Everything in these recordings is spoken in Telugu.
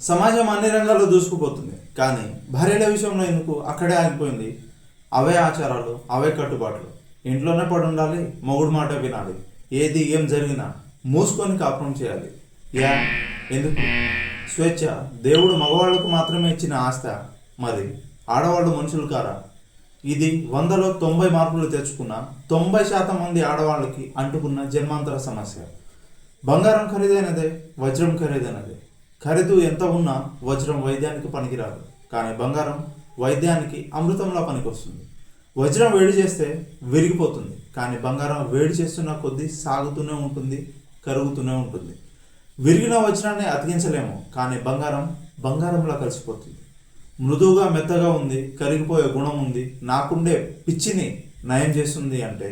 సమాజం అన్ని రంగాల్లో దూసుకుపోతుంది, కానీ భార్యల విషయంలో ఎందుకు అక్కడే ఆగిపోయింది? అవే ఆచారాలు, అవే కట్టుబాట్లు. ఇంట్లోనే పడి ఉండాలి, మొగుడు మాట వినాలి, ఏది ఏం జరిగినా మూసుకొని కాపురం చేయాలి. యా ఎందుకు? స్వేచ్ఛ దేవుడు మగవాళ్లకు మాత్రమే ఇచ్చిన ఆస్త, మరి ఆడవాళ్ళు మనుషులు కారా? ఇది 100లో 90 మార్కులు తెచ్చుకున్న 90% మంది ఆడవాళ్ళకి అంటుకున్న జన్మాంతర సమస్య. బంగారం ఖరీదైనదే, వజ్రం ఖరీదైనదే. ఖరీదు ఎంత ఉన్నా వజ్రం వైద్యానికి పనికిరాదు, కానీ బంగారం వైద్యానికి అమృతంలా పనికొస్తుంది. వజ్రం వేడి చేస్తే విరిగిపోతుంది, కానీ బంగారం వేడి చేస్తున్న కొద్దీ సాగుతూనే ఉంటుంది, కరుగుతూనే ఉంటుంది. విరిగిన వజ్రాన్ని అతికించలేము, కానీ బంగారం బంగారంలా కలిసిపోతుంది. మృదువుగా మెత్తగా ఉంది, కరిగిపోయే గుణం ఉంది, నాకుండే పిచ్చిని నయం చేస్తుంది అంటే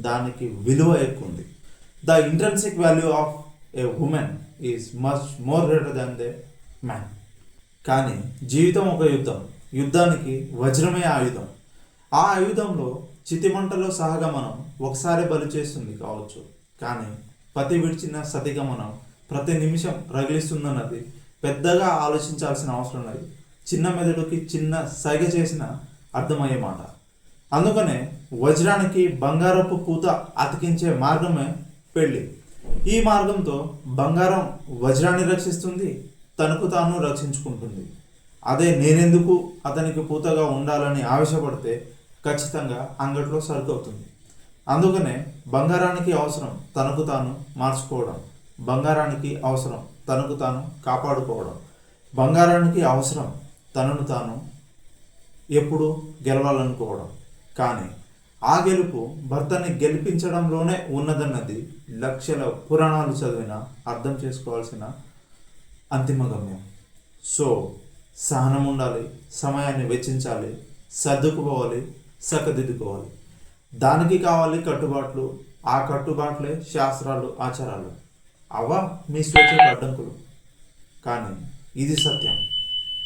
దానికి విలువ ఎక్కువ ఉంది. The intrinsic value of A women is much more greater than the man. కానీ జీవితం ఒక యుద్ధం, యుద్ధానికి వజ్రమే ఆయుధం. ఆ ఆయుధంలో చితిమంటలో సహగమనం ఒకసారి బలి చేస్తుంది కావచ్చు, కానీ పతి విడిచిన సతిగమనం ప్రతి నిమిషం రగిలిస్తుందన్నది పెద్దగా ఆలోచించాల్సిన అవసరం లేదు. చిన్న మెదడుకి చిన్న సైగ చేసిన అర్థమయ్యే మాట. అందుకనే వజ్రానికి బంగారపు పూత అతికించే మార్గమే పెళ్ళి. ఈ మార్గంతో బంగారం వజ్రాన్ని రక్షిస్తుంది, తనకు తాను రక్షించుకుంటుంది. అదే నేనెందుకు అతనికి పూతగా ఉండాలని ఆవేశపడితే ఖచ్చితంగా అంగట్లో సరుకు అవుతుంది. అందుకనే బంగారానికి అవసరం తనకు తాను మార్చుకోవడం, బంగారానికి అవసరం తనకు తాను కాపాడుకోవడం, బంగారానికి అవసరం తనను తాను ఎప్పుడు గెలవాలనుకోవడం. కానీ ఆ గెలుపు భర్తని గెలిపించడంలోనే ఉన్నదన్నది లక్షల పురాణాలు చదివినా అర్థం చేసుకోవాల్సిన అంతిమ గమ్యం. సో సహనం ఉండాలి, సమయాన్ని వెచ్చించాలి, సర్దుకుపోవాలి, చక్కదిద్దుకోవాలి. దానికి కావాలి కట్టుబాట్లు. ఆ కట్టుబాట్లే శాస్త్రాలు, ఆచారాలు. అవా మీ స్వేచ్ఛకు అడ్డంకులు. కానీ ఇది సత్యం,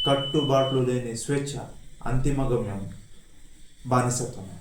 కట్టుబాట్లు లేని స్వేచ్ఛ అంతిమ గమ్యం బానిసత్వమే.